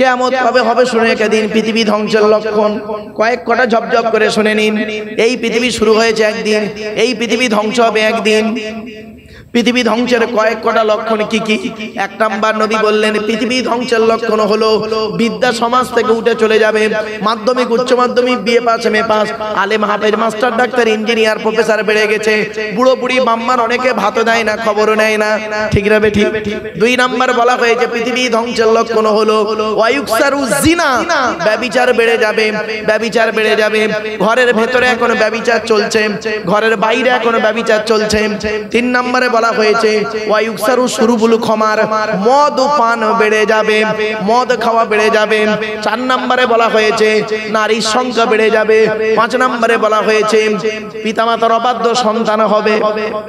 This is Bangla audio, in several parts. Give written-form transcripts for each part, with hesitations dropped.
কিয়ামত কবে হবে শুনে রেখে দিন। পৃথিবী ধ্বংসের লক্ষণ কয়েক কটা ঝপঝপ করে শুনে নিন। এই পৃথিবী শুরু হয়েছে একদিন, এই পৃথিবী ধ্বংস হবে একদিন। পৃথিবী ধ্বংসের কয়েক কটা লক্ষণ কি কি? এক নাম্বার নবী বললেন পৃথিবী ধ্বংসের লক্ষণ হলো বিদ্যা সমাজ থেকে উঠে চলে যাবে। মাধ্যমিক উচ্চ মাধ্যমিক বিএ পাস এমএ পাস আলেম হাফেজ মাস্টার ডাক্তার ইঞ্জিনিয়ার প্রফেসর বেড়ে গেছে। বুড়ো বুড়ি বাম্মার অনেকে ভাত দেয় না, খবরও নেয় না, ঠিক না বেঠিক? দুই নাম্বার বলা হয়েছে পৃথিবী ধ্বংসের লক্ষণ হলো ওয়ায়ুকসারু জিনা, ব্যভিচার বেড়ে যাবে, ব্যভিচার বেড়ে যাবে। ঘরের ভেতরে এখনো ব্যভিচার চলছে, ঘরের বাইরে এখনো ব্যভিচার চলছে। তিন নম্বরে বলা হয়েছে ওয়ায়ুকসারু শুরুবুল খমার, মদ পান বেড়ে যাবে, মদ খাওয়া বেড়ে যাবে। চার নম্বরে বলা হয়েছে নারীর সংখ্যা বেড়ে যাবে। পাঁচ নম্বরে বলা হয়েছে পিতামাতার অবাধ্য সন্তান হবে,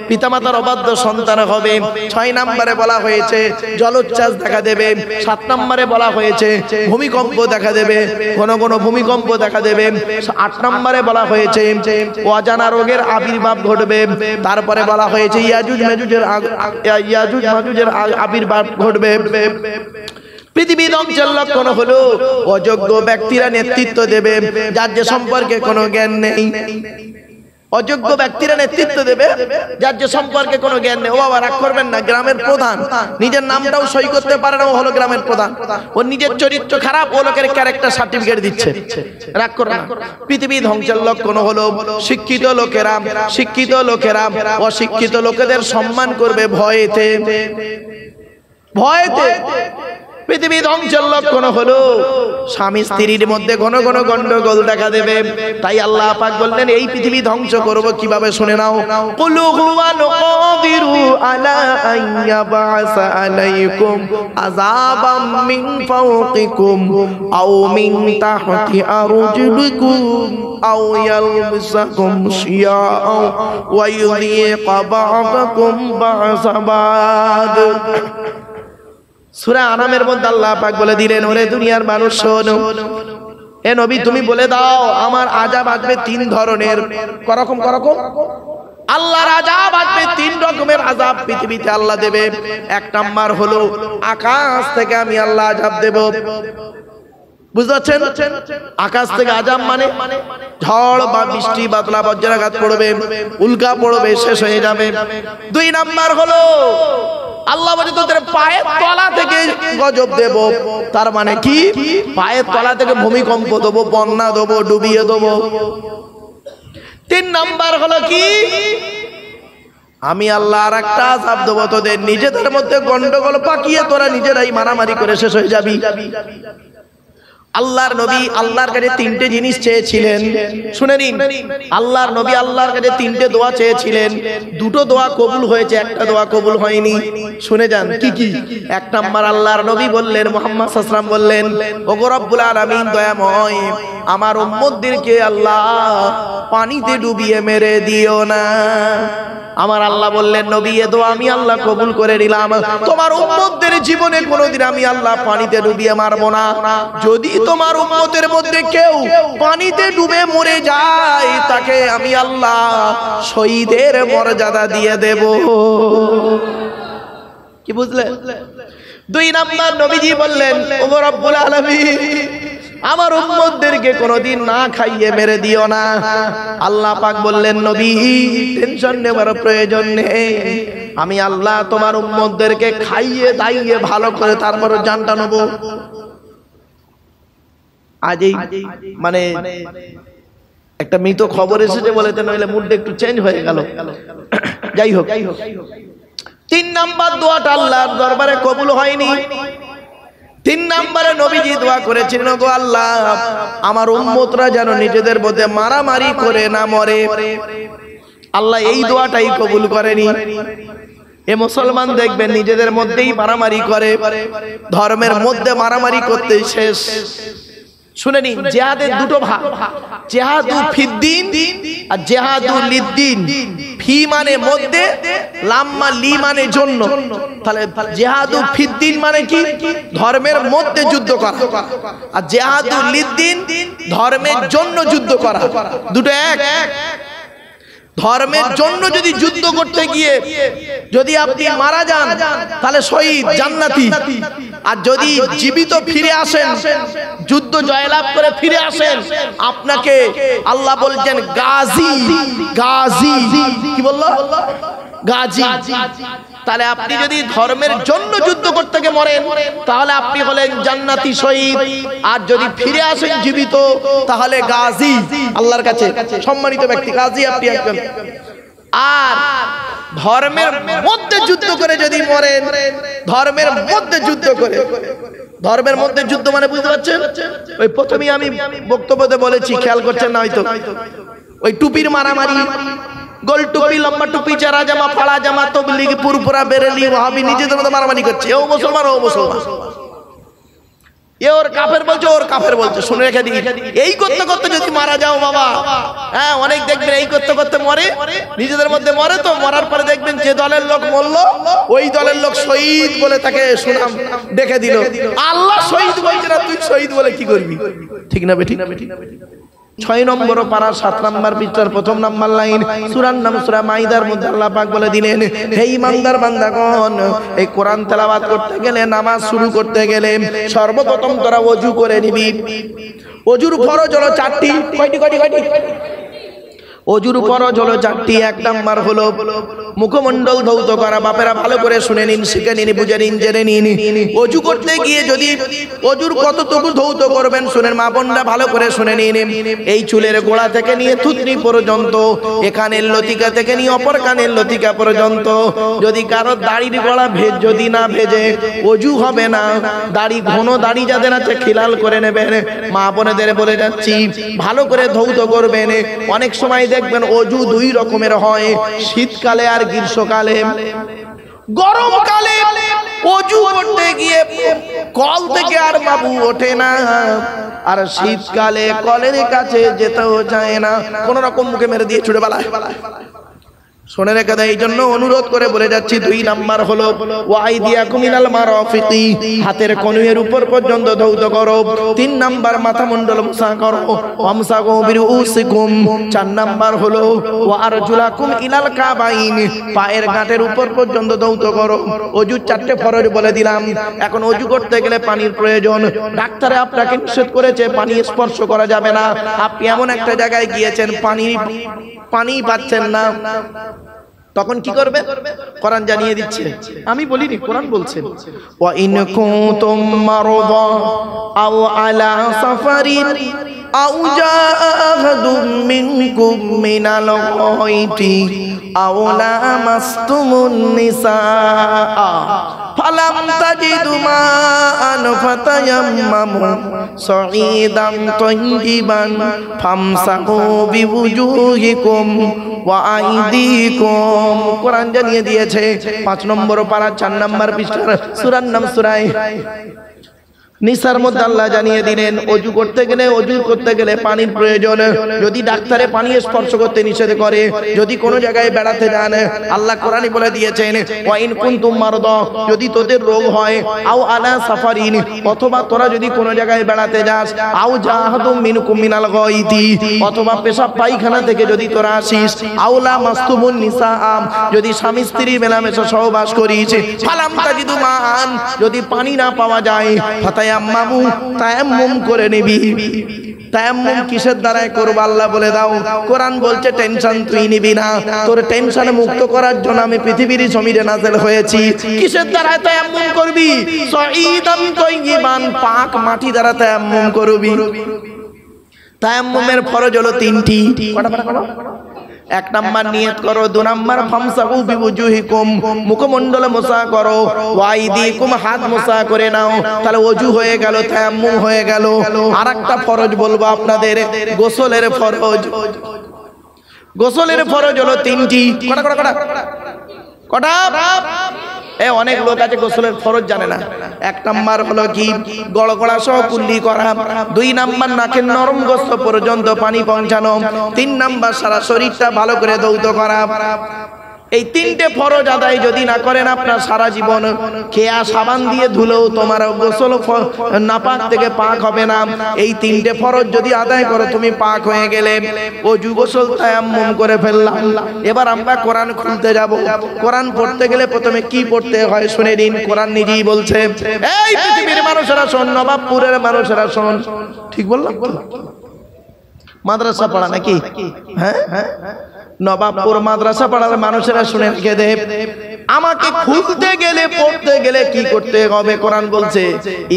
পিতামাতার অবাধ্য সন্তান হবে। ছয় নম্বরে বলা হয়েছে জলোচ্ছ্বাস দেখা দেবে। সাত নম্বরে বলা হয়েছে ভূমিকম্প দেখা দেবে, ঘন ঘন ভূমিকম্প দেখা দেবে। আট নম্বরে বলা হয়েছে অজানা রোগের আবির্ভাব ঘটবে। তারপরে বলা হয়েছে ইয়াজুজ মাজুজের আবির্ভাব ঘটবে। পৃথিবী ধ্বংসের লক্ষণ হলো অযোগ্য ব্যক্তিরা নেতৃত্ব দেবে, যার যে সম্পর্কে কোনো জ্ঞান নেই। অযোগ্য ব্যক্তিরা নেতৃত্ব দেবে, যার যে সম্পর্কে কোনো জ্ঞান নেই। ও বাবা রাগ করবেন না, গ্রামের প্রধান নিজের নামটাও সই করতে পারে না, ও হলো গ্রামের প্রধান। ও নিজের চরিত্র খারাপ, ও লোকের ক্যারেক্টার সার্টিফিকেট দিচ্ছে। রাগ করবেন না। পৃথিবী ধ্বংসের লক্ষণ হলো শিক্ষিত লোকেরা, শিক্ষিত লোকেরা অশিক্ষিত লোকেদের সম্মান করবে ভয়েতে, ভয়েতে। পৃথিবী ধ্বংসের লক্ষণ হলো স্বামী স্ত্রীর মধ্যে ঘন ঘন গন্ডগোল দেখা দেবে। তাই আল্লাহ পাক বললেন এই পৃথিবী ধ্বংস করব কিভাবে শুনে নাও। কুলু হুয়াল কাদিরু আলা আইয়াবাসা আলাইকুম আযাবাম মিন ফাওকিকুম আও মিন তাহতি আরজুলিকুম আও ইয়ালবিসাকুম শিয়াআ ওয়া ইউযিকা বা'দাকুম বা'সা বা'দ। সূরা আনামের মধ্যে আল্লাহ পাক বলে দিলেন ওরে দুনিয়ার মানুষ শোনো, এ নবী তুমি বলে দাও আমার আযাব আসবে তিন ধরনের। করকম করকম আল্লাহর আযাব আসবে, তিন রকমের আযাব পৃথিবীতে আল্লাহ দেবে। এক নাম্বার হলো আকাশ থেকে আমি আল্লাহ আযাব দেব। বুঝতে পারছেন? আকাশ থেকে আযাব মানে ঝড় বা বৃষ্টি বাদলা বজ্রাঘাত পড়বে, উল্কা পড়বে, শেষ হয়ে যাবে। দুই নাম্বার হলো আল্লাহ বলে তোদের পায়ের তলা থেকে গজব দেব। তার মানে কি? পায়ের তলা থেকে ভূমিকম্প দেবো, বন্যা দেবো, ডুবিয়ে দেবো। তিন নাম্বার হলো কি? আমি আল্লাহ আর একটা আযাব দেবো, তোদের নিজেদের মধ্যে গন্ডগোল পাকিয়ে তোরা নিজেরাই মারামারি করে শেষ হয়ে যাবি। আল্লাহর নবী আল্লাহর কাছে তিনটে জিনিস চেয়েছিলেন, শুনে নিন। আল্লাহর নবী আল্লাহর কাছে তিনটে দোয়া চেয়েছিলেন, দুটো দোয়া কবুল হয়েছে, একটা দোয়া কবুল হয়নি। শুনে যান কি কি। এক নাম্বার আল্লাহর নবী বললেন, মুহাম্মদ সাল্লাল্লাহু আলাইহি ওয়াসাল্লাম বললেন, ওগো রব্বুল আলামিন দয়াময়, আমার উম্মতদেরকে আল্লাহ পানিতে ডুবিয়ে মেরে দিও না। আমার আল্লাহ বললেন নবী এ দোয়া আমি আল্লাহ কবুল করে নিলাম। তোমার উম্মতদের জীবনে কোনোদিন আমি আল্লাহ পানিতে ডুবিয়ে মারবো না। যদি তোমার উম্মতের মধ্যে কেউ পানিতে ডুবে মরে যায়, তাকে আমি আল্লাহ শহীদের মর্যাদা দিয়ে দেব। কি বুঝলে? দুই নাম্বার নবীজি বললেন, ওগো রব্বুল আলামিন, আমার উম্মতদেরকে কোনোদিন না খাইয়ে মেরে দিও না। আল্লাহ পাক বললেন নবী টেনশন নেবার প্রয়োজন নেই, আমি আল্লাহ তোমার উম্মতদেরকে খাইয়ে দাইয়ে ভালো করে তারপর জানটা নেব। আজই মানে একটা মৃত খবর এসেছে বলেতে, নইলে মুডটা একটু চেঞ্জ হয়ে গেল। যাই হোক, তিন নাম্বার দোয়াটা আল্লাহর দরবারে কবুল হয়নি। তিন নম্বরে নবীজি দোয়া করেছিলেন, গো আল্লাহ আমার উম্মতরা যেন নিজেদের মধ্যে মারামারি করে না মরে। আল্লাহ এই দোয়াটাই কবুল করেনি। এ মুসলমান দেখবেন নিজেদের মধ্যেই মারামারি করে, ধর্মের মধ্যে মারামারি করতে শেষ। শুনে নিন, জিহাদের দুটো ভাগ, জিহাদু ফিদ্দিন আর জিহাদু লিদ্দিন। ফি মানে মধ্যে, লাম্মা লি মানে জন্য। তাহলে জিহাদু ফিদ্দিন মানে কি? ধর্মের মধ্যে যুদ্ধ করা। আর জিহাদু লিদ্দিন ধর্মের জন্য যুদ্ধ করা, দুটো এক। ধর্মের জন্য যদি যুদ্ধ করতে গিয়ে যদি আপনি মারা যান তাহলে শহীদ জান্নাতি, আর যদি জীবিত ফিরে আসেন, যুদ্ধ জয়লাভ করে ফিরে আসেন, আপনাকে আল্লাহ বলছেন গাজী। গাজী কি বললো? গাজী। তাহলে আপনি যদি ধর্মের জন্য যুদ্ধ করতে গিয়ে মরেন তাহলে আপনি হলেন জান্নাতি শহীদ, আর যদি ফিরে আসেন জীবিত তাহলে গাজী, আল্লাহর কাছে সম্মানিত ব্যক্তি গাজী আপনি একজন। আর ধর্মের মধ্যে যুদ্ধ করে যদি মরেন, ধর্মের মধ্যে যুদ্ধ করে, ধর্মের মধ্যে যুদ্ধ মানে বুঝতে পারছেন? ওই প্রথমেই আমি বক্তব্যতে বলেছি, খেয়াল করছেন না হয়তো, ওই টুপির মারামারি, গোল টুপি, লম্বা টুপি, চারা জামা, ফাড়া জামা, তবলিগ, পুরপুরা, বেরেলি, ওয়াহাবি নিজেদের মধ্যে মারামারি করছে, ও মুসলমান ও মুসলমান, এ ওর কাফের বলছে ওর কাফের বলছে। শুনে রেখে দিই, এই করতে করতে যদি মারা যাও বাবা, হ্যাঁ অনেক দেখবেন এই করতে করতে মরে, নিজেদের মধ্যে মরে, তো মরার পরে দেখবেন যে দলের লোক মরলো ওই দলের লোক শহীদ বলে তাকে সুনাম ডেকে দিল। আল্লাহ শহীদ বলছে না, তুই শহীদ বলে কি করবি? ঠিক না বেঠিক? 6 নম্বর পারা 7 নম্বর পৃষ্ঠার 1 নম্বর লাইন, সূরার নাম সূরা মাইদার মধ্যে আল্লাহ পাক বলে দিলেন, হে ঈমানদার বান্দাগণ, এই কোরআন তেলাওয়াত করতে গেলে, নামাজ শুরু করতে গেলে সর্বপ্রথম তোরা ওযু করে নিবি। ওযুর ফরজ হলো 4টি। কয়টি? ওযুর ফরজ হলো 4টি। 1 নাম্বার হলো মুখমণ্ডল ধৌত করা। বাপেরা ভালো করে শুনে নিন, শিখে নিন, বুঝে নিন, জেনে নিন। ওযু করতে গিয়ে যদি ওযুর কতটুকু ধৌত করবেন শুনেন, মা বোনরা ভালো করে শুনে নিন। এই চুলের গোড়া থেকে নিয়ে থুতনি পর্যন্ত, এখানের লতিকা থেকে নিয়ে অপর কানের লতিকা পর্যন্ত। যদি কারো দাড়ির গোড়া যদি না ভেজে ওযু হবে না। দাড়ি, ঘন দাড়ি যাদের আছে খিলাল করে নেবেন। মা বোনেদের বলে যাচ্ছি ভালো করে ধৌত করবেন। অনেক সময় দেখবেন ওযু 2 রকমের হয়, শীতকালে আর গ্রীষ্মকালে। গরমকালে ওযু করতে গিয়ে কল থেকে আর বাবু ওঠে না, আর শীতকালে কলের কাছে যেতেও যায় না, কোন রকম মুখে মেরে দিয়ে ছুড়ে পালায়। শুনে রেখে দেয়, এই জন্য অনুরোধ করে বলে যাচ্ছি, 2 নাম্বার হলো ওয়াইদিয়াকুম ইলাল মারাফিকি, হাতের কনুইয়ের উপর পর্যন্ত ধৌত করো। 3 নাম্বার মাথা মণ্ডল মুসা করো, ওয়ামসাহু বিরুসিকুম। 4 নাম্বার হলো ওয়ারজুলাকুম ইলাল কাবাইন, পায়ের গাঁটের উপর পর্যন্ত ধৌত করো। ওযু 4টে ফরজ বলে দিলাম। এখন ওযু করতে গেলে পানির প্রয়োজন। ডাক্তারে আপনাকে নিষেধ করেছে পানি স্পর্শ করা যাবে না। আপনি এমন একটা জায়গায় গিয়েছেন পানি পাচ্ছেন না, তখন কি করবে? কোরআন জানিয়ে দিচ্ছে, আমি বলিনি, কোরআন বলছে, ওয়া ইন কুনতুম মারদা আও আলা সাফারিন আও জাআ আহাদুম মিনকুম মিনাল গায়তি আও লামাসতুমুন নিসা ফালাম তাজিদু মা'আন ফাতায়াম্মামু সাঈদান তাইয়িবান ফামসাহু বিওয়ুহিকুম ওয়া আইদিকুম। কোরআন জানিয়ে দিয়েছে। 5 নম্বর পারা 4 নম্বর পৃষ্ঠার সূরার নাম সূরা নিসার মধ্যে আল্লাহ জানিয়ে দিলেন ওযু করতে গেলে পানির প্রয়োজন। যদি ডাক্তারে পানি স্পর্শ করতে নিষেধ করে, যদি কোনো জায়গায় বেড়াতে যান, আল্লাহ কোরআনে বলে দিয়েছেন ওয়া ইন কুনতুম মারদা, যদি তোদের রোগ হয়, আও আলা সাফারিন, অথবা তোরা যদি কোনো জায়গায় বেড়াতে যাস, আও জাহাদুম মিনকুম মিনাল গায়তি, অথবা পেশাব পায়খানা থেকে যদি তোরা আসিস, আওলা মাসতুমুন নিসা, যদি স্বামী স্ত্রী মেলামেশা সহবাস করিস, ফালাম তাজিদু মা'আন, যদি পানি না পাওয়া যায়, ফাতায়াম্মামু, তায়াম্মুম করে নিবি। তায়াম্মুম কিসের দ্বারাই করব আল্লাহ বলে দাও। কোরআন বলছে টেনশন তুই নিবি না, তোর টেনশন মুক্ত করার জন্য আমি পৃথিবীর জমিনে নাযিল হয়েছি। কিসের দ্বারা তায়াম্মুম করবি? সাঈদান তাইয়িবান, পাক মাটি দ্বারা তায়াম্মুম করবি। তায়াম্মুমের ফরজ হলো 3টি। কটা? 1 নাম্বার নিয়ত করো, 2 নাম্বার ফামসাহু বিওয়ুহিকুম, মুখমণ্ডল মুসা করো, ওয়াইদিকুম, হাত মুসা করে নাও। তাহলে ওযু হয়ে গেল, তায়াম্মুম হয়ে গেল। আরেকটা ফরজ বলবো আপনাদের, গোসলের ফরজ। গোসলের ফরজ হলো 3টি। কটা? অনেক লোক আছে গোসলের ফরজ জানে না। 1 নাম্বার হলো কি? গড়গড়া সহ কুল্লি করা। 2 নাম্বার নাকের নরম গোস্ত পর্যন্ত পানি পৌঁছানো। 3 নাম্বার সারা শরীরটা ভালো করে ধৌত করা। এই তিনটে ফরজ আদায় যদি না করেন আপনার সারা জীবন খেয়া সাবান দিয়ে ধুলেও তোমার গোসল নাপাক থেকে পাক হবে না। এই তিনটে ফরজ যদি আদায় করো তুমি পাক হয়ে গেলে ওযু গোসল তায়াম্মুম করে ফেললাম। এবার আমরা কোরআন খুলতে যাব। কোরআন পড়তে গেলে প্রথমে কি পড়তে হয় শুনে নিন। কোরআন নিজেই বলছে, এই পৃথিবীর মানুষেরা শোন, নবাবপুরের মানুষেরা শোন। ঠিক বললাম? মাদ্রাসা পড়া নাকি? হ্যাঁ, নবাবপুর মাদ্রাসা পড়ার মানুষেরা শুনে রেখে দে, আমাকে খুলতে গেলে পড়তে গেলে কি করতে হবে? কোরআন বলছে,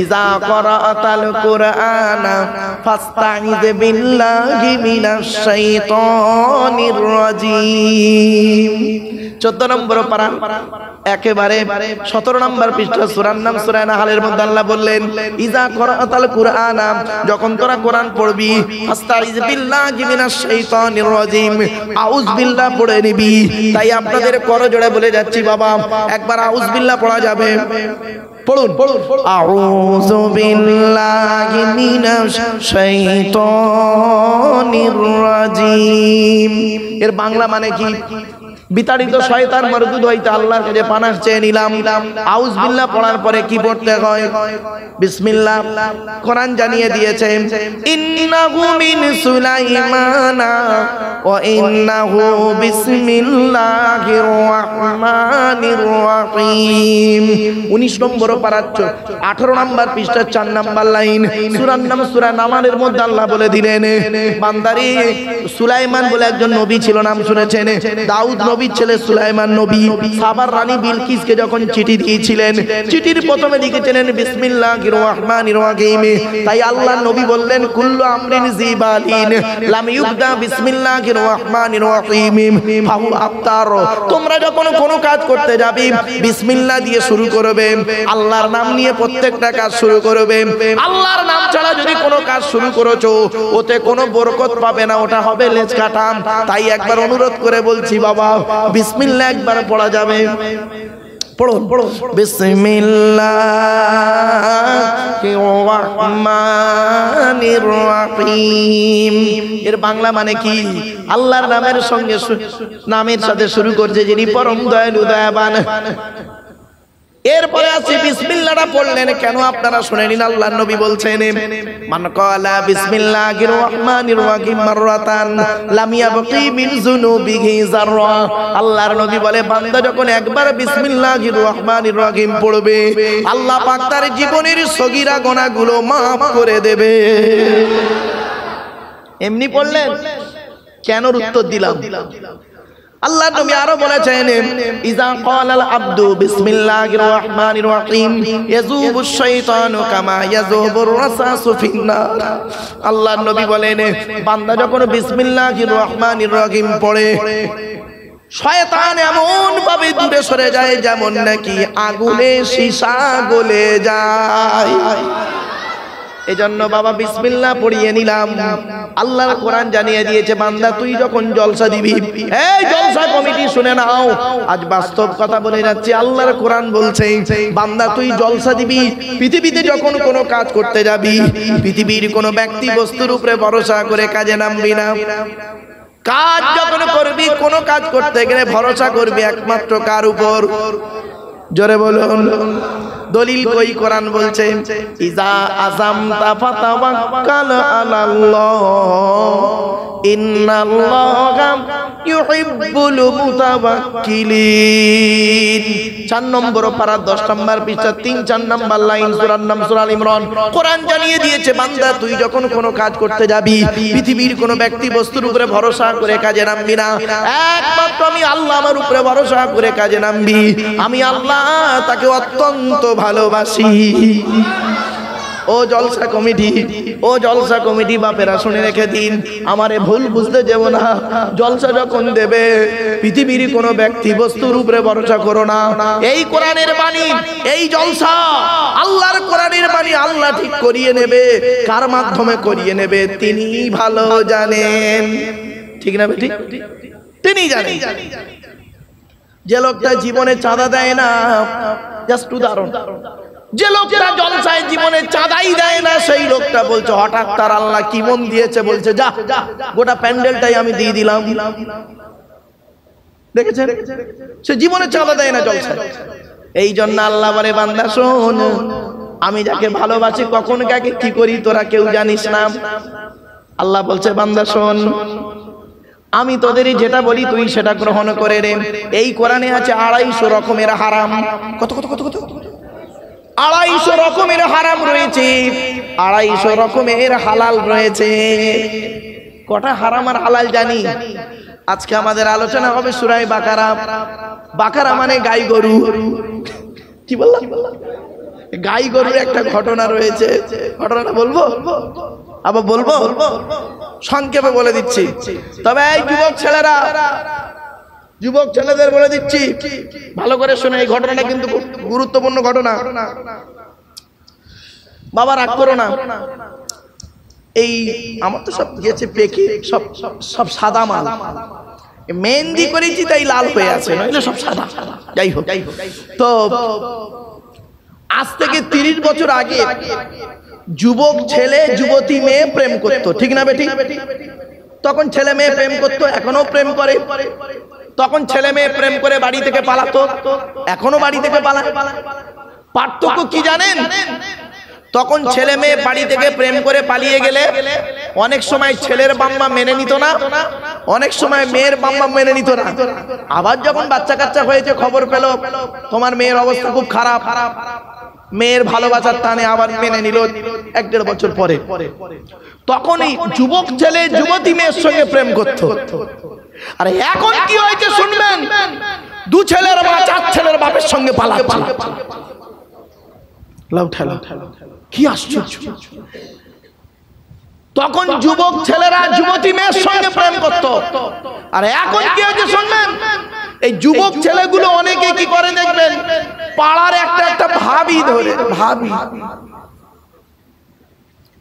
ইজা করাতাল কুরআনা ফাস্তাইজ বিল্লাহি মিনাশ শাইতানির রাজিম। 14 নম্বর পারা একেবারে 17 নম্বর পৃষ্ঠা, সূরার নাম সূরা নাহলের মধ্যে আল্লাহ বললেন, ইজা করাতাল কুরআনা, যখন তোরা কোরআন পড়বি, ফাস্তাইজ বিল্লাহি মিনাশ শাইতানির রাজিম, আউযু বিল্লাহ পড়ে নিবি। তাই আপনাদের করজোড়ে বলে যাচ্ছি বাবা, একবার আউযু বিল্লাহ পড়া যাবে? পড়ুন। আউযু বিল্লাহি মিনাশ শাইতানির রাজিম। এর বাংলা মানে কি? বিতাড়িত শয়তান মরদুদ হইতে আল্লাহর কাছে পানাহ চেয়ে নিলাম। আউযু বিল্লাহ পড়ার পরে কি পড়তে হয়? বিসমিল্লাহ। কোরআন জানিয়ে দিয়েছে, ইন্নাহু মিন সুলাইমানা ওয়া ইন্নাহু বিসমিল্লাহির রাহমানির রাহিম। 19 নম্বর পারা 18 নম্বর পৃষ্ঠা 4 নম্বর লাইন, সূরার নাম সূরা নামানের মধ্যে আল্লাহ বলে দিলেন, বান্দারে সুলাইমান বলে একজন নবী ছিল, নাম শুনেছেন? দাউদ নবীর ছেলে সুলাইমান নবী সাবার রানী বিলকিসকে যখন চিঠি দিয়েছিলেন, চিঠির প্রথমে লিখেছিলেন বিসমিল্লাহির রাহমানির রাহিম। তাই আল্লাহর নবী বললেন, কুল্লু আমরিন জিবালিন লাম ইউবদা বিসমিল্লাহির রাহমানির রাহিম ফাহু আফতার। তোমরা যখন কোনো কাজ করতে যাবে বিসমিল্লাহ দিয়ে শুরু করবে, আল্লাহর নাম নিয়ে প্রত্যেকটা কাজ শুরু করবে। আল্লাহর নাম ছাড়া যদি কোনো কাজ শুরু করেছো ওতে কোনো বরকত পাবে না, ওটা হবে লেজ কাটা। তাই একবার অনুরোধ করে বলছি বাবা, বিসমিল্লাহ একবার পড়া যাবে? পড়ুন। বিসমিল্লাহির রাহমানির রাহিম। এর বাংলা মানে কি? আল্লাহর নামের সঙ্গে নামের সাথে শুরু করছে যিনি পরম দয়ালু দয়াবান। এরপরে আছে বিসমিল্লাহটা পড়লেন কেন আপনারা শুনে নিন। আল্লাহর নবী বলছেন, মান ক্বালা বিসমিল্লাহির রাহমানির রাহিম মাররাতান লাম ইয়াবকি মিন যুনুবিহি যাররা। আল্লাহর নবী বলে, বান্দা যখন একবার বিসমিল্লাহির রাহমানির রাহিম পড়বে, আল্লাহ পাক তার জীবনের সগীরা গুনাহগুলো maaf করে দেবে। এমনি পড়লেন কেন? উত্তর দিলাম। আল্লাহর নবী আরো বলেছেন, ইজা ক্বালাল আবদু বিসমিল্লাহির রাহমানির রাহিম ইয়াযুবুশ শাইতানু কামা ইয়াযুবুর রাসাসু ফিন্নার। আল্লাহর নবী বলেন, বান্দা যখন বিসমিল্লাহির রাহমানির রাহিম পড়ে, শয়তান এমন ভাবে দূরে সরে যায় যেমন নাকি আগুনে সীসা গলে যায়। এজন্য বাবা বিসমিল্লাহ পড়িয়ে নিলাম। আল্লাহর কোরআন জানিয়ে দিয়েছে, বান্দা তুই যখন জলসা দিবি, এই জলসা কমিটি শুনে নাও, আজ বাস্তব কথা বলে যাচ্ছি। আল্লাহর কোরআন বলছে, বান্দা তুই জলসা দিবি, পৃথিবীতে যখন কোনো কাজ করতে যাবি, পৃথিবীর কোনো ব্যক্তি বস্তুর উপরে ভরসা করে কাজে নামবি না। কাজ যখন করবি, কোনো কাজ করতে গেলে ভরসা করবি একমাত্র কার উপর? জোরে বলুন। দলিল কই? কোরআন বলছে, ইজা আযামতা ফাতাওয়াক্কাল আলাল্লাহ ইন্নাল্লাহা ইউহিব্বুল মুতাওয়াক্কিলিন। 4 নম্বর পারা 10 নম্বর পৃষ্ঠা 3-4 নম্বর লাইন, সূরার নাম সূরা আল ইমরান। কোরআন জানিয়ে দিয়েছে, বান্দা তুই যখন কোনো কাজ করতে যাবি, পৃথিবীর কোনো ব্যক্তি বস্তুর উপরে ভরসা করে কাজে নামবি না, একমাত্র আমি আল্লাহ আমার উপরে ভরসা করে কাজে নামবি। আমি আল্লাহ তাকে অত্যন্ত ভালোবাসি। ও জলসা কমিটি, ও জলসা কমিটি বাপেরা শুনে রেখে দিন, আমারে ভুল বুঝতে যাব না। জলসা যখন দেবে, পৃথিবীর কোনো ব্যক্তি বস্তুর উপরে ভরসা করো না। এই কোরআনের বাণী, এই জলসা আল্লাহর কোরআনের বাণী আল্লাহ ঠিক করিয়ে নেবে। কার মাধ্যমে করিয়ে নেবে তিনি ভালো জানেন। ঠিক না বেটি? তিনি জানেন। যে লোকটা জীবনে চাঁদা দেয় না, জাস্ট উদাহরণ, যে লোকটা জলসায় জীবনে চাঁদাই দেয় না, সেই লোকটা বলছে হঠাৎ তার আল্লাহ কি মন দিয়েছে, বলছে যা গোটা প্যান্ডেলটাই আমি দিয়ে দিলাম। দেখেছেন, সে জীবনে চাঁদা দেয় না জলসা। এই জন্য আল্লাহ বলে বান্দা শোন, আমি যাকে ভালোবাসি কখন কাকে কি করি তোরা কেউ জানিস না। আল্লাহ বলছে বান্দা শোন, আমি তোদেরই যেটা বলি তুই সেটা গ্রহণ করে রে। এই কোরআনে আছে 250 রকমের হারাম। কত কত কত কত 250 রকমের হারাম রয়েছে, 250 রকমের হালাল রয়েছে। কটা হারাম আর হালাল জানি? আজকে আমাদের আলোচনা হবে সূরা বাকারা। বাকারা মানে গাই গরু। কি বললাম? গাই গরুর একটা ঘটনা রয়েছে। ঘটনাটা বলবো? আবার বলবো? সংক্ষেপে বলে দিচ্ছি। তবে এই যুবক ছেলেরা, যুবক ছেলেদের বলে দিচ্ছি ভালো করে শুনে, এই ঘটনাটা কিন্তু খুব গুরুত্বপূর্ণ ঘটনা। বাবা রাগ করো না। এই আমার তো সব গেছে পেকে, সব সব সাদা মাল। মেহেন্দি করেছি তাই লাল হয়ে আছে, নইলে সব সাদা। যাই হোক, তো আজ থেকে 30 বছর আগে যুবক ছেলে যুবতী মেয়ে প্রেম করতো, ঠিক না বেটি? তখন ছেলে মেয়ে প্রেম করতো, এখনো প্রেম করে। তখন ছেলে মেয়ে প্রেম করে বাড়ি থেকে পালাতো, এখনো বাড়ি থেকে পালায়। পার্থক্য কি জানেন? তখন ছেলে মেয়ে বাড়ি থেকে প্রেম করে পালিয়ে গেলে অনেক সময় ছেলের বাম্মা মেনে নিত না, অনেক সময় মেয়ের বাম্মা মেনে নিত না। আবার যখন বাচ্চা কাচ্চা হয়েছে, খবর পেল তোমার মেয়ের অবস্থা খুব খারাপ, মেয়ের ভালোবাসার টানে আবার মেনে নিল 1-1.5 বছর পরে। তখনই যুবক ছেলে যুবতী মেয়ের সঙ্গে প্রেম করত। আর এখন কি হয়েছে শুনবেন, 2 ছেলের মা 4 ছেলের বাপের সঙ্গে পালাচ্ছে। কি আশ্চর্য! তখন যুবক ছেলেরা যুবতী মেয়ের সঙ্গে প্রেম করত, আর এখন কি হয়েছে শুনবেন, এই যুবক ছেলেগুলো অনেকে কি করে দেখবেন, পাড়ার একটা ভাবি ধরে, ভাবি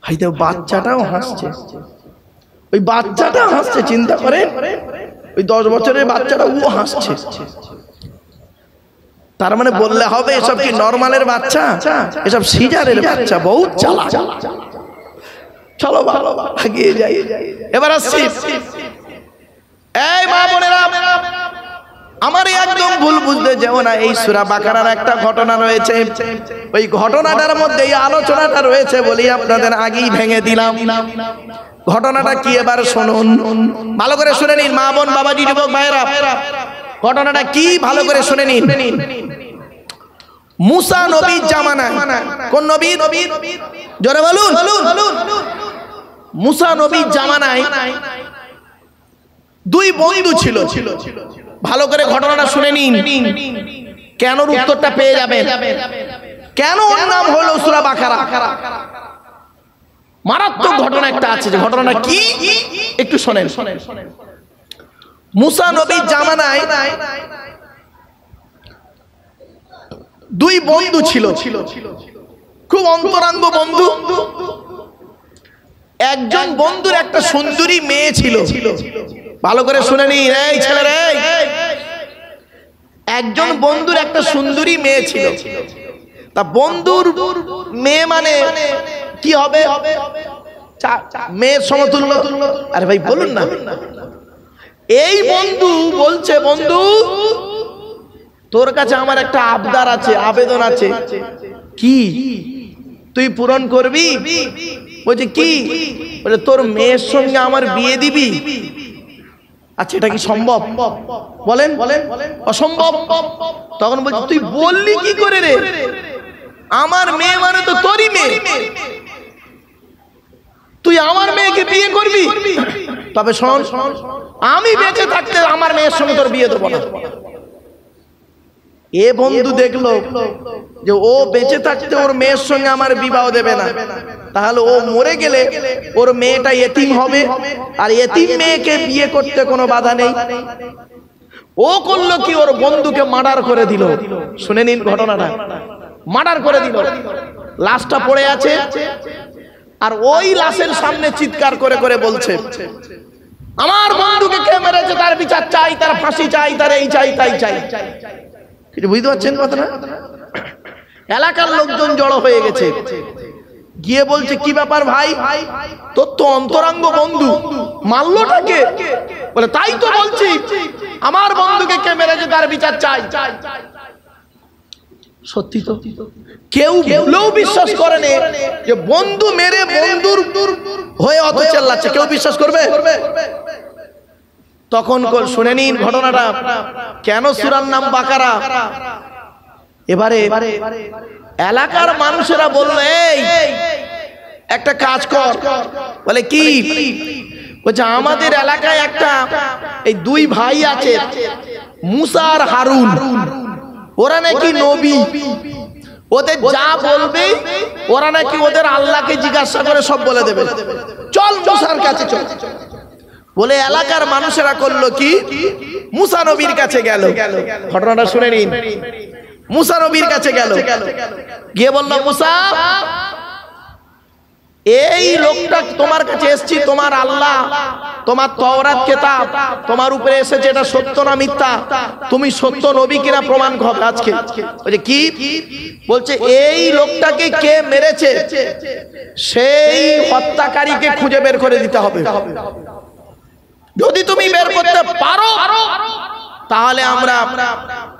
হয়তো বাচ্চাটাও হাসছে, ওই বাচ্চাটাও হাসছে। চিন্তা করে, ওই 10 বছরের বাচ্চাটা ও হাসছে। তার মানে বললে হবে এসব কি নরমালের বাচ্চা? এসব সিজারের বাচ্চা, বহুত চালাক। চলো ভালো এগিয়ে যাই। এবার আসছি, এই মা বোনেরা, আমার একদম ভুল বুঝতে যেও না। এই সূরা বাকারার একটা ঘটনা রয়েছে, ওই ঘটনাটার মধ্যে এই আলোচনাটা রয়েছে বলি আপনাদের আগেই ভেঙে দিলাম। ঘটনাটা কি এবার শুনুন, ভালো করে শুনে নিন মা বোন বাবাজি যুবক ভাইরা। ঘটনাটা কি ভালো করে শুনে নিন। মুসা নবীর জামানায়, কোন নবী? জোরে বলুন। মুসা নবীর জামানায় 2 বন্ধু ছিল। ভালো করে ঘটনাটা শুনে নিন, কেন উত্তরটা পেয়ে যাবেন। কেন ওর নাম হলো সূরা বাকারা? মারাত্মক ঘটনা একটা আছে, যে ঘটনাটা কি একটু শোনেন। মুসা নবীর জামানায় 2 বন্ধু ছিল, খুব অন্তরঙ্গ বন্ধু। একজন বন্ধুর একটা সুন্দরী মেয়ে ছিল। ভালো করে শুনে নিন এই ছেলেরা, একজন বন্ধুর একটা সুন্দরী মেয়ে ছিল। তা বন্ধুর মেয়ে মানে কি হবে? মেয়ের সমতুল্য। আরে ভাই বলুন না। এই বন্ধু বলছে, বন্ধু তোর কাছে আমার একটা আবদার আছে, আবেদন আছে। কি তুই পূরণ করবি? বলছে কি? বলে তোর মেয়ের সঙ্গে আমার বিয়ে দিবি। আচ্ছা এটা কি সম্ভব? বলেন। অসম্ভব। তখন বলছে তুই বললি কি করে রে? আমার মেয়ে মানে তো তোরই মেয়ে, তুই আমার মেয়েকে বিয়ে করবি? তবে শোন, আমি বেঁচে থাকতে আমার মেয়ের সঙ্গে তোর বিয়ে দেবো না। এ বন্ধু দেখলো যে ও বেঁচে থাকতে ওর মেয়ের সঙ্গে আমার বিবাহ দেবে না, তাহলে ও মরে গেলে ওর মেয়েটা এতিম হবে, আর এতিম মেয়েকে বিয়ে করতে কোনো বাধা নেই। ও করলো কি, ওর বন্ধুকে মার্ডার করে দিল। শুনে নিন ঘটনাটা। মার্ডার করে দিল, লাশটা পড়ে আছে, আর ওই লাশের সামনে চিৎকার করে করে বলছে, আমার বন্ধুকে কে মেরেছে তার বিচার চাই, তার ফাঁসি চাই, তার এই চাই তাই চাই। কিছু বুঝতে পারছেন কথাটা? এলাকার লোকজন জড়ো হয়ে গেছে, গিয়ে বলছে কি ব্যাপার ভাই, তোর তো অন্তরঙ্গ বন্ধু, মারলোটাকে? বলে তাই তো বলছি, আমার বন্ধুকে কে মেরেছে তার বিচার চাই। সত্যি তো কেউ ভুলেও বিশ্বাস করে না যে বন্ধু মেরে বন্ধুর হয়ে অত চেল্লাচ্ছে, কেউ বিশ্বাস করবে? তখন শুনে নিন ঘটনাটা, কেন সূরার নাম বাকারা। এবারে এলাকার মানুষেরা বলল, এই একটা কাজ কর। বলে কি? বলছে আমাদের এলাকায় একটা এই দুই ভাই আছে, মুসা আর হারুন, ওরা নাকি নবী, ওদের যা বলবে ওরা নাকি ওদের আল্লাহকে জিজ্ঞাসা করে সব বলে দেবে, চল মুসার কাছে চল। বলে এলাকার মানুষেরা করলো কি, মুসা নবীর কাছে গেল। ঘটনাটা শুনে নিন। মুসা নবীর কাছে গেল, গিয়ে বলল, মুসা এই লোকটা তোমার কাছে এসেছি, তোমার আল্লাহ তোমার তাওরাত কিতাব তোমার উপরে এসেছে, এটা সত্য না মিথ্যা, তুমি সত্য নবী কিনা প্রমাণ হবে আজকে। বলছে কি? বলছে এই লোকটাকে কে মেরেছে সেই হত্যাকারীকে খুঁজে বের করে দিতে হবে, যদি তুমি বের করতে পারো তাহলে আমরা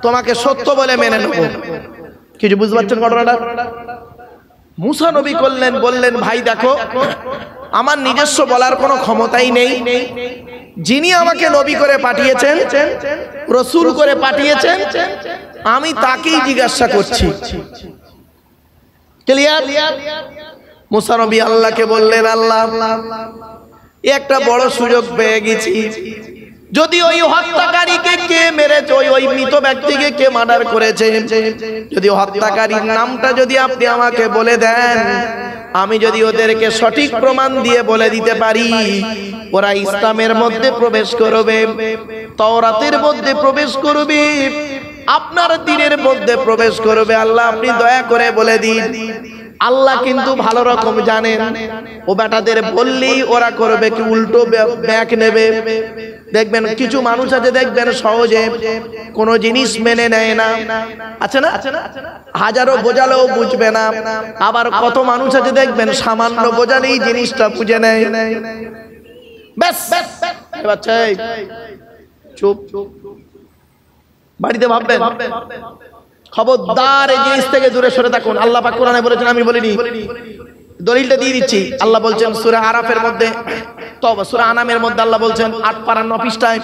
তোমাকে সত্য বলে মেনে নেব। কিছু বুঝতে পারছেন ঘটনাটা? মুসা নবী করলেন, বললেন, ভাই দেখো আমার নিজস্ব বলার কোনো ক্ষমতাই নেই, যিনি আমাকে নবী করে পাঠিয়েছেন, রসুল করে পাঠিয়েছেন, আমি তাকেই জিজ্ঞাসা করছি। ক্লিয়ার? মুসা নবী আল্লাহকে বললেন, আল্লাহ একটা বড় সুযোগ পেয়ে গেছি, যদি ওই হত্যাকারীকে কে মেরেছে, ওই মৃত ব্যক্তিকে কে মার্ডার করেছে, যদি হত্যাকারীর নামটা যদি আপনি আমাকে বলে দেন, আমি যদি ওদেরকে সঠিক প্রমাণ দিয়ে বলে দিতে পারি, ওরা ইসলামের মধ্যে প্রবেশ করবে, তাওরাতের মধ্যে প্রবেশ করবে, আপনার দ্বীনের মধ্যে প্রবেশ করবে। আল্লাহ আপনি দয়া করে বলে দিন। আল্লাহ কিন্তু ভালো রকম জানেন ও বেটাদের বললেই ওরা করবে কি, উল্টো ব্যাক নেবে। দেখবেন কিছু মানুষ আছে, দেখবেন সহজে কোনো জিনিস মেনে নেয় না, আছে না? হাজারো বোঝালেও বুঝবে না। আবার কত মানুষ আছে দেখবেন সামান্য বোঝালেই জিনিসটা বুঝে নেয়। ব্যাস চুপ, বাড়িতে ভাববেন, খবরদার এই জিনিস থেকে দূরে সরে থাকুন। আল্লাহ পাক কোরআনে বলেছেন, আমি বলিনি, দলিলটা দিয়ে দিচ্ছি। আল্লাহ বলছেন সূরা আরাফের মধ্যে, তওবা সূরা আনামের মধ্যে আল্লাহ বলছেন ৮ পারা ৯ পৃষ্ঠায়,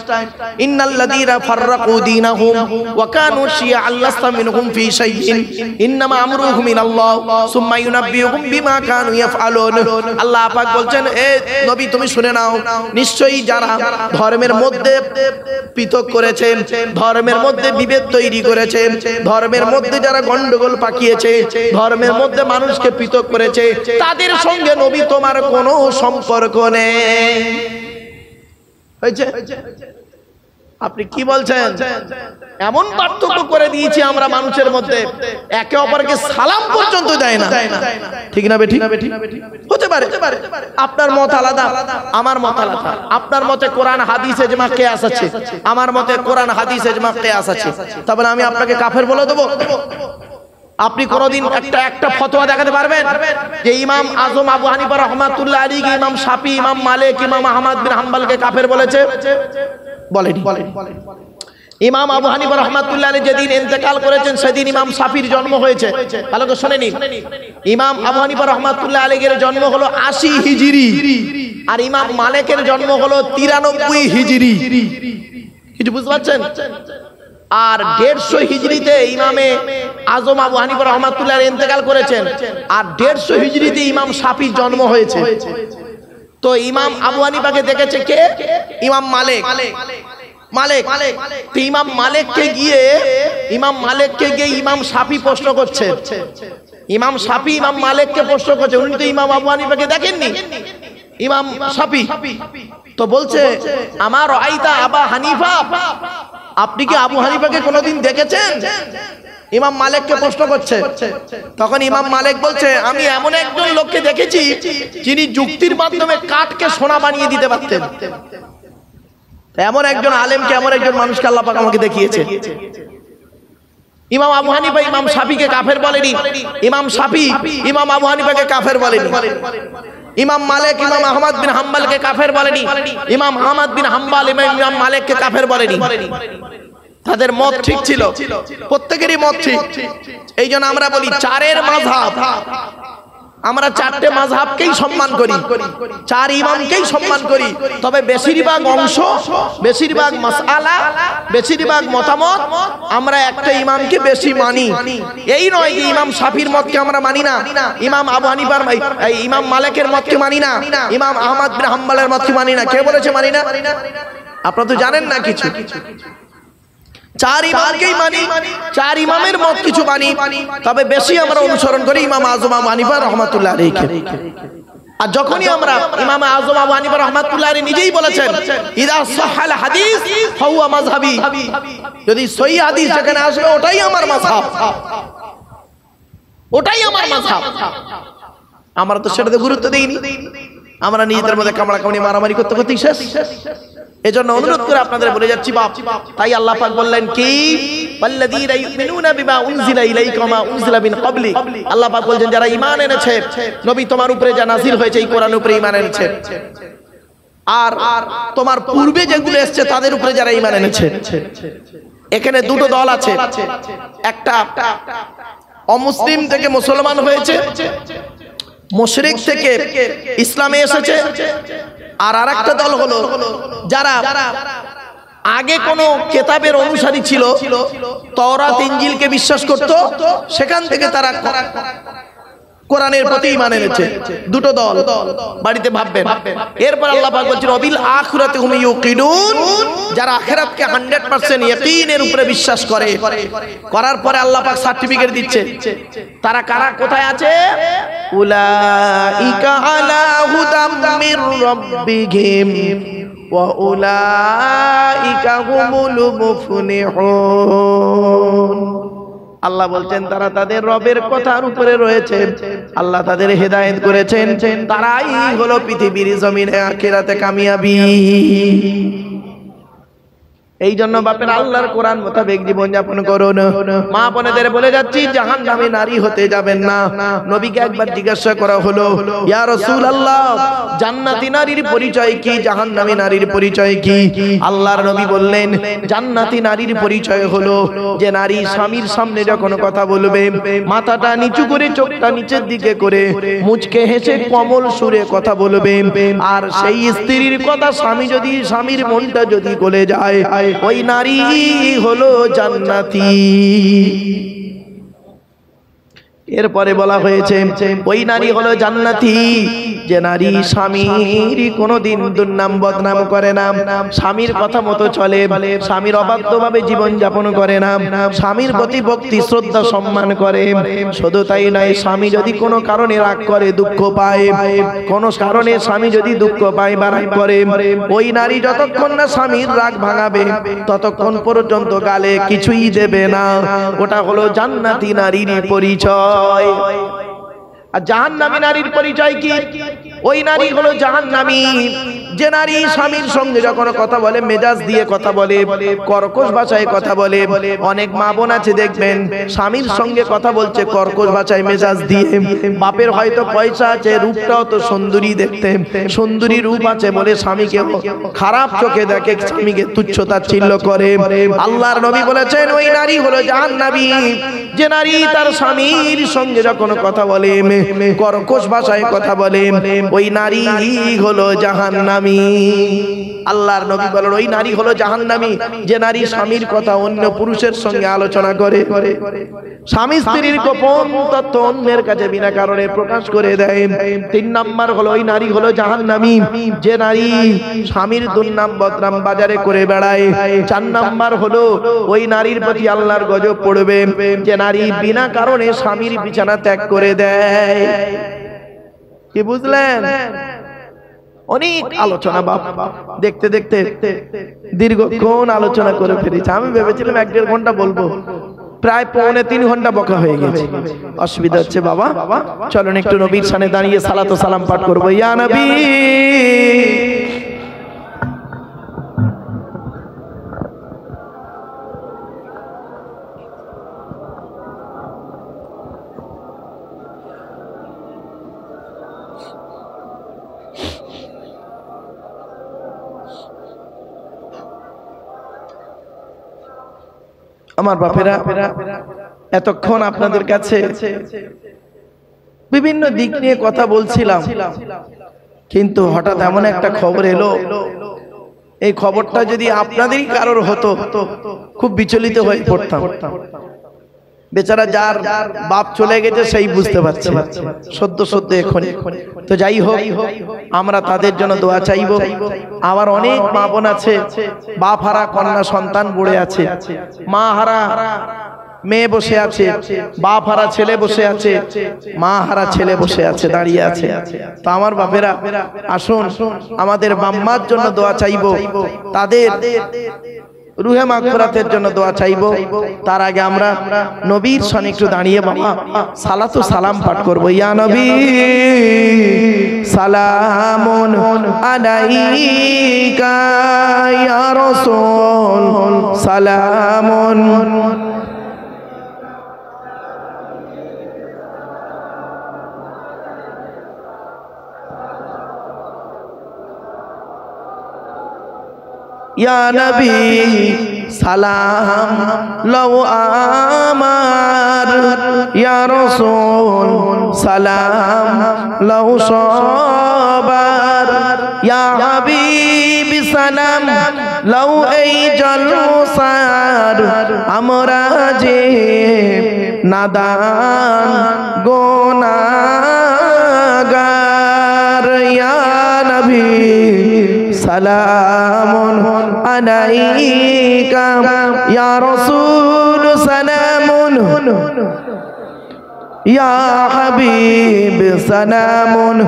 ইন্নাল্লাযীনা ফাররাকু দীনাহুম ওয়া কানু শিয়া'আন লাস্তা মিনহুম ফী শাইইন ইন্নামা আমরুহুম ইলাল্লাহ সুম্মা ইউনাব্বিউহুম বিমা কানু ইয়াফআলুন। আল্লাহ পাক বলছেন, এ নবী তুমি শুনে নাও, নিশ্চয়ই যারা ধর্মের মধ্যে পৃথক করেছেন, ধর্মের মধ্যে বিভেদ তৈরি করেছেন, ধর্মের মধ্যে যারা গন্ডগোল পাকিয়েছে, ধর্মের মধ্যে মানুষকে পৃথক করেছে, তাদের সঙ্গে নবী তোমার কোনো সম্পর্ক নেই। হয়েছে? আপনি কি বলছেন? এমন পার্থক্য করে দিয়েছি আমরা মানুষের মধ্যে, একে অপরকে সালাম পর্যন্ত দেয় না। ঠিক না বেঠিক? হতে পারে আপনার মত আলাদা, আমার মত আলাদা। আপনার মতে কোরআন হাদিস ইজমা কিয়াস আছে, আমার মতে কোরআন হাদিস ইজমা কিয়াস আছে। তারপরে আমি আপনাকে কাফের বলে দেবো? আপনি কোনদিন একটা ফতোয়া দেখাতে পারবেন যে ইমাম আজম আবু হানিফা রাহমাতুল্লাহ আলাইহি, ইমাম শাফি, ইমাম মালিক, ইমাম আহমদ বিন হাম্বলকে কাফের বলেছে? বলেনি। ইমাম আবু হানিফা রাহমাতুল্লাহ আলাইহি যেদিন ইন্তেকাল করেছেন সেদিন ইমাম শাফির জন্ম হয়েছে। ভালো করে শুনে নিন, ইমাম আবু হানিফা রাহমাতুল্লাহ আলাইহির জন্ম হলো ৮০ হিজরি, আর ইমাম মালিকের জন্ম হলো 93 হিজরি। কিছু বুঝতে পারছেন? আর 150 হিজরিতে ইমামে আজম আবু হানিফা রাহমাতুল্লাহ আলাইহি ইন্তেকাল করেছেন, আর 150 হিজরিতে ইমাম শাফির জন্ম হয়েছে। তো ইমাম আবু হানিফাকে দেখেছে কে? ইমাম মালিক। তো ইমাম মালিককে গিয়ে ইমাম শাফি প্রশ্ন করছে, ইমাম শাফি ইমাম মালিককে প্রশ্ন করছে, উনি তো ইমাম আবু হানিফাকে দেখেননি। ইমাম শাফি তো বলছে, আমার আইতা আবা হানিফা, আপনি কি আবু হানিফাকে কোনোদিন দেখেছেন? ইমাম মালিককে প্রশ্ন করছে। তখন ইমাম মালিক বলছে, আমি এমন একজন লোককে দেখেছি যিনি যুক্তির মাধ্যমে কাঠকে সোনা বানিয়ে দিতে পারতেন। এমন একজন আলেমকে, এমন একজন মানুষকে আল্লাহ পাক আমাকে দেখিয়েছে। ইমাম আবু হানিফা ইমাম শাফিকে কাফের বলেনি, ইমাম শাফি ইমাম আবু হানিফাকে কাফের বলেনি। ইমাম মালিক ইমাম আহমদ বিন হাম্বলকে কাফের বলেনি, ইমাম আহমদ বিন হাম্বল ইমাম মালিককে কাফের বলেনি। তাদের মত ঠিক ছিল, প্রত্যেকেরই মত ঠিক। এই জন্য আমরা বলি চারের মাযহাব, আমরা চারটে মাযহাবকেই সম্মান করি, চার ইমামকেই সম্মান করি। তবে বেশিরভাগ অংশ, বেশিরভাগ মাসআলা, বেশিরভাগ মতামত আমরা একটা ইমামকে বেশি মানি। এই নয় যে ইমাম শাফির মতকে আমরা মানি না, ইমাম আবু হানিফার ইমাম মালিকের মতকে মানি না, ইমাম আহমদ বিন হাম্বলের মতকে মানি না। কে বলেছে মানি না? আপনারা তো জানেন না কিছু। চার ইমামকেই মানি, চার ইমামের মত কিছু মানি, তবে বেশি আমরা অনুসরণ করি ইমাম আযম আবু হানিফা রাহমাতুল্লাহ আলাইহি। আর যখনই আমরা ইমাম আযম আবু হানিফা রাহমাতুল্লাহ আলাইহি নিজেই বলেছেন ইদা সাহাল হাদিস ফাহুয়া মাযহাবি, যদি সহিহ হাদিস যেখানে আসবে ওটাই আমার মাযহাব, ওটাই আমার মাযহাব। আমরা তো সেটাতে গুরুত্ব দেইনি, আমরা নিজেদের মধ্যে কামড়া কামড়ি মারামারি করতে করতেই শেষ। এজন্য অনুরোধ করে আপনাদের বলে যাচ্ছি বাপ, তাই আল্লাহ পাক বললেন কি ওয়াল্লাযীনা ইউমিনুনা বিমা উনজিলা ইলাইকা ওয়া মা উনজিলা মিন ক্বাবলিক। আল্লাহ পাক বলেন যারা ঈমান এনেছে, নবী তোমার উপরে যা নাযিল হয়েছে এই কোরআনের উপরে ঈমান এনেছে, আর তোমার পূর্বে যেগুলো এসেছে তাদের উপরে যারা ঈমান এনেছে। এখানে দুটো দল আছে, একটা অমুসলিম থেকে মুসলমান হয়েছে, মুশরিক থেকে ইসলামে এসেছে, আর আরেকটা দল হলো যারা আগে কোন কেতাবের অনুসারী ছিল, তাওরাত ইনজিলকে বিশ্বাস করত, সেখান থেকে তারা কোরআনের প্রতি ঈমান এনেছে। দুটো দল, বাড়িতে ভাববেন। এরপর আল্লাহ পাক বলছেন ওয়াবিল আখিরাতি হুম ইউকিনুন, যারা আখিরাতকে 100% ইয়াকিনের উপরে বিশ্বাস করে, করার পরে আল্লাহ পাক সার্টিফিকেট দিচ্ছে তারা কারা কোথায় আছে, উলাইকা আলা হুদাম মির রাব্বিহিম ওয়া উলাইকা হুমুল মুফলিহুন। আল্লাহ বলছেন তারা তাদের রবের কথার উপরে রয়েছে, আল্লাহ তাদের হেদায়েত করেছেন, তারাই হলো পৃথিবীর জমিনে আখিরাতে কামিয়াবি। এই জন্য বাপের আল্লাহর কোরআন মোতাবেক জীবন যাপন করুন। মা বোনেদের বলে যাচ্ছি জাহান্নামী নারী হতে যাবেন না। নবীকে একবার জিজ্ঞাসা করা হলো ইয়া রাসূলুল্লাহ, জান্নাতি নারীর পরিচয় কি, জাহান্নামী নারীর পরিচয় কি? আল্লাহর নবী বললেন জান্নাতি নারীর পরিচয় হলো যে নারী স্বামীর সামনে যখন কথা বলবে মাথাটা নিচু করে, চোখটা নিচের দিকে করে, মুচকে হেসে কমল সুরে কথা বলবে। আর সেই স্ত্রীর কথা স্বামীর মনটা যদি গলে যায়, ওই নারী হলো জান্নাতি। এরপরে বলা হয়েছে ওই নারী হলো জান্নাতি যে নারী স্বামীর কোনোদিন দুর্নাম বদনাম করে না, স্বামীর কথা মতো চলে, স্বামীর অবাধ্যভাবে জীবন যাপন করে না, স্বামীর প্রতি ভক্তি শ্রদ্ধা সম্মান করে। শুধু তাই নয়, স্বামী যদি কোনো কারণে রাগ করে, দুঃখ পায়, কোনো কারণে স্বামী যদি দুঃখ পায় বা রাগ করে, ওই নারী যতক্ষণ না স্বামীর রাগ ভাঙাবে ততক্ষণ পর্যন্ত গালে কিছুই দেবে না। ওটা হলো জান্নাতি নারীর পরিচয়। আর জাহান্নামী নারীর পরিচয় কি? ওই নারী হলো জাহান্নামী যে নারী স্বামীর সঙ্গে যখন কথা বলে মেজাজ দিয়ে কথা বলে, কর্কশ ভাষায় কথা বলে। অনেক মা বোন আছে দেখবেন স্বামীর সঙ্গে কথা বলছে কর্কশ ভাষায় মেজাজ দিয়ে। বাপের হয়তো পয়সা আছে, রূপটাও তো সুন্দরী দেখতে, সুন্দরী রূপ আছে বলে স্বামীকে খারাপ চোখে দেখে, স্বামীকে তুচ্ছ তাচ্ছিল্য করে। আল্লাহর নবী বলেছেন ওই নারী হলো জাহান্নামী যে নারী তার স্বামীর সঙ্গে যখন কথা বলে কর্কশ ভাষায় কথা বলে, ওই নারী হলো জাহান্নামী। আল্লাহর নবী বলেন ওই নারী হলো জাহান্নামী যে নারী স্বামীর কথা অন্য পুরুষের সঙ্গে আলোচনা করে, স্বামী স্ত্রীর গোপন তথ্য অন্যের কাছে বিনা কারণে প্রকাশ করে দেয়। 3 নাম্বার হলো ওই নারী হলো জাহান্নামী যে নারী স্বামীর দুর্নাম বদনাম বাজারে করে বেড়ায়। 4 নাম্বার হলো ওই নারীর প্রতি আল্লাহর গজব পড়বে যে নারী বিনা কারণে স্বামীর বিছানা ত্যাগ করে দেয়। কি বুঝলেন? অনেক আলোচনা বাপ, দেখতে দেখতে দীর্ঘক্ষণ আলোচনা করে ফেলেছি। আমি ভেবেছিলাম 1-1.5 ঘন্টা বলবো, প্রায় 2.5-3 ঘন্টা বকা হয়ে গেছে। অসুবিধা হচ্ছে বাবা, চলুন একটু নবীর সামনে দাঁড়িয়ে সালাত ও সালাম পাঠ করবো। ইয়া নবী আমার বাপেরা, এতক্ষণ আপনাদের কাছে বিভিন্ন দিক নিয়ে কথা বলছিলাম, কিন্তু হঠাৎ এমন একটা খবর এলো, এই খবরটা যদি আপনাদেরই কারোর হতো খুব বিচলিত হয়ে পড়তাম। বেচারা যার বাপ চলে গেছে সেই বুঝতে পারছে সদ্য সদ্য এখন। তো যাই হোক, আমরা তাদের জন্য দোয়া চাইবো। আবার অনেক মা বোন আছে, বাপ হারা কন্যা সন্তান পড়ে আছে, মা হারা মেয়ে বসে আছে, বাপ হারা ছেলে বসে আছে, মা হারা ছেলে বসে আছে, দাঁড়িয়ে আছে। তো আমার বাপেরা আসুন, আমাদের বাম্মার জন্য দোয়া চাইবো, তাদের রুহে মাগফিরাতের জন্য দোয়া চাইবো। তার আগে আমরা নবীর সনে একটু দাঁড়িয়ে বাবা সালাতু সালাম পাঠ করবো। ইয়া নবী সালামুন আলাইকা, ইয়া রাসূল সালামুন ইয়া নবী সালাম লও আমার, ইয়া রাসূল সালাম লও সবার, ইয়া হাবিব সালাম লও এই জলসার, আমরা যে নাদান গুনাহগার, ইয়া নবী সালামুন আলাইকা, ইয়া রাসূল সালামুন, ইয়া হাবিব সালামুন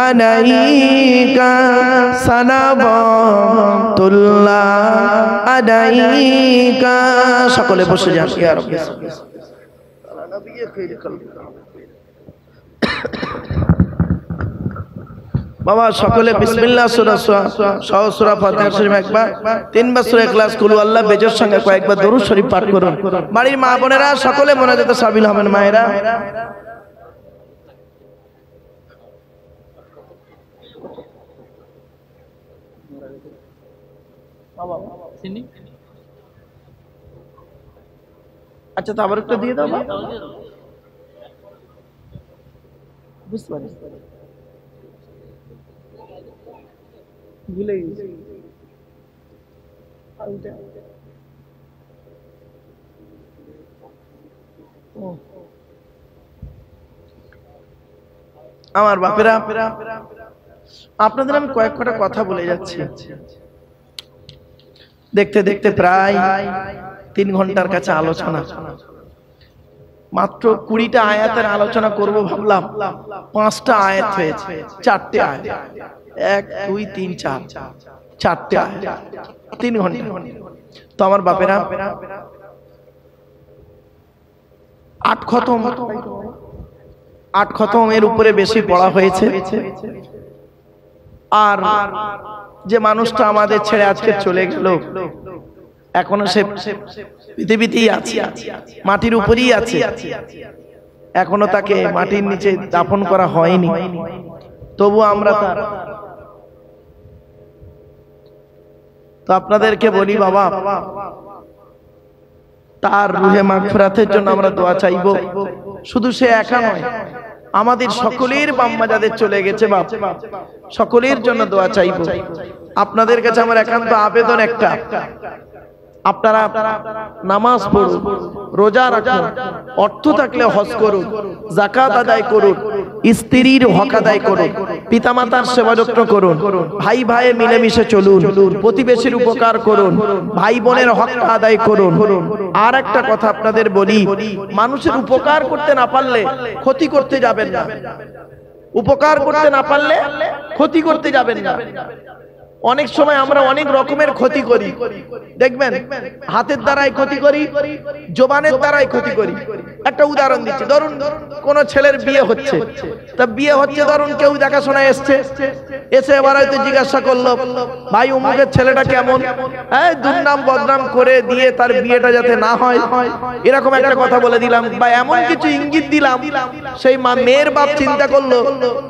আলাইকা, সালাওয়াতুল্লাহ আলাইকা। সকলে বসে যান। ইয়া রাব্বি বাবা সকলে বিসমিল্লাহ সূরা সহ সূরা ফাতিহা শরীফ একবার, তিনবার সূরা ইখলাস কুল আল্লাহ বেজর সঙ্গে কয়েকবার দরুদ শরীফ পাঠ করুন। বাড়ির মা বোনেরা সকলে মোনাজাতে শামিল হবেন। মায়েরা আচ্ছা, তো আবার একটা দিয়ে দাও। বুঝতে পারি, ভুলে গেছি। আমার বাপেরা, আপনাদের আমি কয়েক কটা কথা বলে যাচ্ছি। দেখতে দেখতে প্রায় 3 ঘন্টার কাছে আলোচনা, মাত্র 20টা আয়াতের আলোচনা করব ভাবলাম, 5টা আয়াত হয়েছে, 4টে আয়াত, 1 2 3 4, 4টে আয়াত, 3 ঘন্টা। তো আমার বাপেরা 8 খতমের উপরে বেশি পড়া হয়েছে। আর যে মানুষটা আমাদের ছেড়ে আজকে চলে গেল, এখনো সে পৃথিবীতেই আছে, মাটির উপরেই আছে, এখনো তাকে মাটির নিচে দাফন করা হয়নি। তবু আমরা তো আপনাদেরকে বলি বাবা, তার রুহে মাগফিরাতের জন্য আমরা দোয়া চাইব। শুধু সে একা নয়, আমাদের সকলের বাম্মা যাদের চলে গেছে বাপ, সকলের জন্য দোয়া চাইব। আপনাদের কাছে আমার একান্ত আবেদন একটা, আপনারা নামাজ পড়ুন, রোজা রাখুন, অর্থ থাকলে হজ করুন, যাকাত আদায় করুন, স্ত্রীর হক আদায় করুন, পিতামাতার সেবা যত্ন করুন, ভাই ভাই মিলেমিশে চলুন, প্রতিবেশীর উপকার করুন, ভাই বোনের হক আদায় করুন। আর একটা কথা আপনাদের বলি, মানুষের উপকার করতে না পারলে ক্ষতি করতে যাবেন না, উপকার করতে না পারলে ক্ষতি করতে যাবেন না। অনেক সময় আমরা অনেক রকমের ক্ষতি করি, দেখবেন হাতের দ্বারাই ক্ষতি করি, জবানের দ্বারাই ক্ষতি করি। একটা উদাহরণ দিচ্ছি, ধরুন কোন ছেলের বিয়ে হচ্ছে, তা বিয়ে হচ্ছে, ধরুন কেউ দেখাশোনা এসছে, এসে এবার হয়তো জিজ্ঞাসা করলো, ভাই অমুকের ছেলেটা কেমন, হ্যাঁ দুর্নাম বদনাম করে দিয়ে তার বিয়েটা যাতে না হয়, এরকম একটা কথা বলে দিলাম বা এমন কিছু ইঙ্গিত দিলাম, সেই মেয়ের বাপ চিন্তা করলো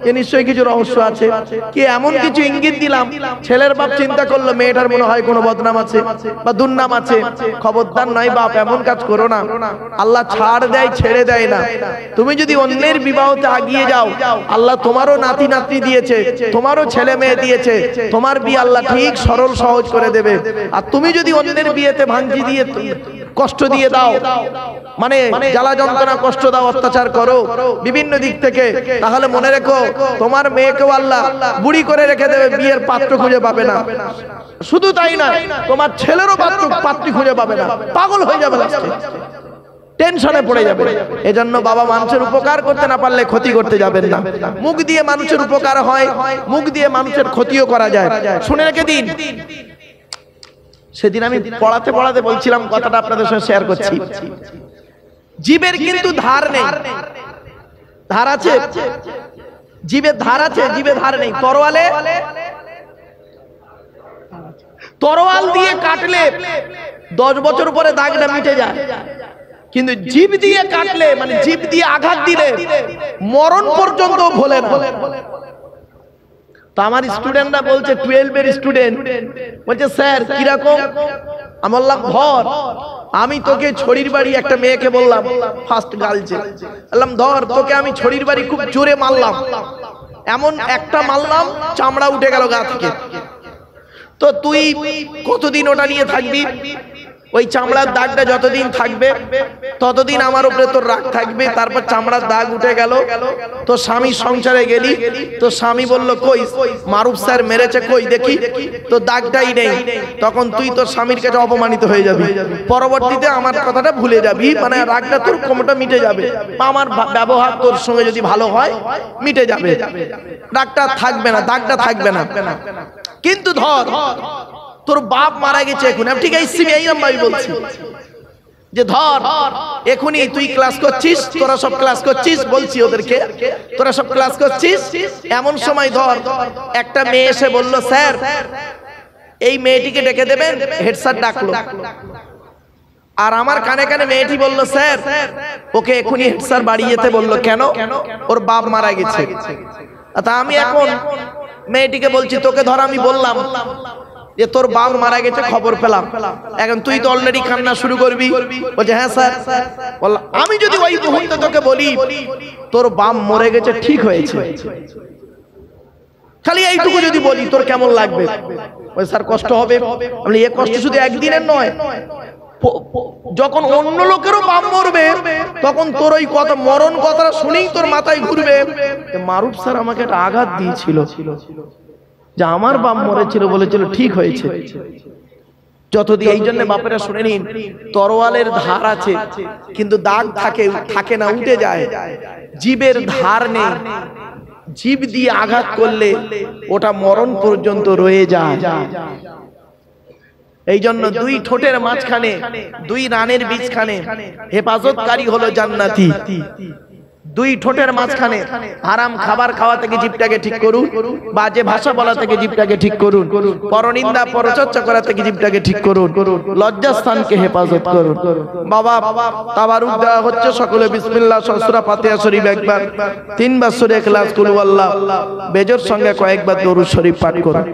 যে নিশ্চয়ই কিছু রহস্য আছে, কি এমন কিছু ইঙ্গিত দিলাম, ছেলে ছেলের বাপ চিন্তা করলো মেয়েটার মনে হয় কোনো বদনাম আছে বা দুর্নাম আছে, খবরদার নয় বাপ, এমন কাজ করো না। আল্লাহ ছাড় দেয়, ছেড়ে দেয় না। তুমি যদি অন্যের বিবাহতে আগিয়ে যাও, আল্লাহ তোমারও নাতি নাতনি দিয়েছে, তোমারও ছেলে মেয়ে দিয়েছে, তোমার বিয়ে আল্লাহ ঠিক সরল সহজ করে দেবে। আর তুমি যদি অন্যের বিয়েতে ভাঙচি দিয়ে কষ্ট দিয়ে দাও, মানে জ্বালা যন্ত্রণা কষ্ট দাও, অত্যাচার করো বিভিন্ন দিক থেকে, তাহলে মনে রেখো তোমার মেয়েকেও আল্লাহ বুড়ি করে রেখে দেবে, বিয়ের পাত্র খুঁজে পাবে না। শুধু তাই নয়, তোমার ছেলেরও পাত্রী খুঁজে পাবে না, পাগল হয়ে যাবে, টেনশনে পড়ে যাবে। এজন্য বাবা মানুষের উপকার করতে না পারলে ক্ষতি করতে যাবেন না। মুখ দিয়ে মানুষের উপকার হয়, মুখ দিয়ে মানুষের ক্ষতিও করা যায়। শুনে রেখে দিন, সেদিন আমি পড়াতে পড়াতে বলছিলাম, কথাটা আপনাদের সঙ্গে শেয়ার করছি। জীবের কিন্তু ধার নেই, ধার আছে, জীবের ধার আছে, জীবে ধার নেই। তরোয়াল দিয়ে কাটলে 10 বছর পরে দাগটা মিটে যায়, কিন্তু জীব দিয়ে কাটলে, মানে জীব দিয়ে আঘাত দিলে মরণ পর্যন্ত ভোলে না। তো আমার স্টুডেন্টরা বলছে, 12 এর স্টুডেন্ট বলছে, স্যার কিরকম? আমি বললাম, ধর আমি তোকে ছড়ির বাড়ি একটা মেয়েকে বললাম, ফার্স্ট গার্লসে বললাম, ধর তোকে আমি ছড়ির বাড়ি খুব জোরে মারলাম, এমন একটা মারলাম চামড়া উঠে গেল গা থেকে। তো তুই কতদিন ওটা নিয়ে থাকবি? ওই চামড়ার দাগটা যতদিন থাকবে ততদিন আমার উপরে তোর রাগ থাকবে। তারপর চামড়ার দাগ উঠে গেল, তো স্বামী সংসারে গেলি, তো স্বামী বলল, কই মারুফ স্যার মেরেছে, কই দেখি, তো দাগটাই নেই। তখন তুই তোর স্বামীর কাছে অপমানিত হয়ে যাবি, পরবর্তীতে আমার কথাটা ভুলে যাবি, মানে রাগটা তোর কমটা মিটে যাবে, আমার ব্যবহার তোর সঙ্গে যদি ভালো হয় মিটে যাবে, রাগটা থাকবে না, দাগটা থাকবে না। কিন্তু ধর তোর বাপ মারা গেছে এখন, আমি ঠিক এই নাম্বারই বলছি, যে ধর এখনই তুই ক্লাস করছিস, তোরা সব ক্লাস করছিস, বলছি ওদেরকে, তোরা সব ক্লাস করছিস, এমন সময় ধর একটা মেয়ে এসে বলল, স্যার এই মেয়েটিকে ডেকে দেবেন, হেড স্যার ডাকলো। আর আমার কানে কানে মেয়েটি বলল, স্যার ওকে এখনই হেড স্যার বাড়ি যেতে বললো। কেন? ওর বাপ মারা গেছে। তা আমি এখন মেয়েটিকে বলছি, তোকে ধর আমি বললাম যে তোর বাপ মারা গেছে, খবর পেলাম, এখন তুই তো অলরেডি কান্না শুরু করবি। বলছে, হ্যাঁ স্যার। বললাম, আমি যদি ওই মুহূর্তে তোকে বলি তোর বাপ মরে গেছে, ঠিক হয়েছে, খালি এইটুকু যদি বলি, তোর কেমন লাগবে? বলে, স্যার কষ্ট হবে। বলি, এ কষ্ট শুধু একদিনের নয়, যখন অন্য লোকেরও বাপ মরবে তখন তোর ওই কথা, মরণ কথাটা শুনেই তোর মাথায় ঘুরবে, মারুফ স্যার আমাকে একটা আঘাত দিয়েছিল, যে আমার বাপ মরেছিল, বলেছিল ঠিক হয়েছে। যতদিন, এই জন্য বাপেরা শুনে নিন, তরোয়ালের ধার আছে কিন্তু দাগ থাকে না, উঠে যায়। জীবের ধার নেই, জীব দিয়ে আঘাত করলে ওটা মরণ পর্যন্ত রয়ে যায়। এই জন্য দুই ঠোঁটের মাঝখানে, দুই রানের বীজখানে হেফাজতকারী হলো জান্নাতি। দুই ঠোঁটের মাঝখানে হারাম খাবার খাওয়া থেকে জিভটাকে ঠিক করুন, বাজে ভাষা বলা থেকে জিভটাকে ঠিক করুন, পরনিন্দা পরচর্চা করা থেকে জিভটাকে ঠিক করুন, লজ্জাস্থানকে হেফাজত করুন। বাবা তাবারুক দেওয়া হচ্ছে, সকলে বিসমিল্লাহ সূরা ফাতিহা শরীফ একবার, 3 বার সূরা ইখলাস, কুল হুয়াল্লাহ, বেজর সঙ্গে কয়েকবার দরুদ শরীফ পাঠ করুন।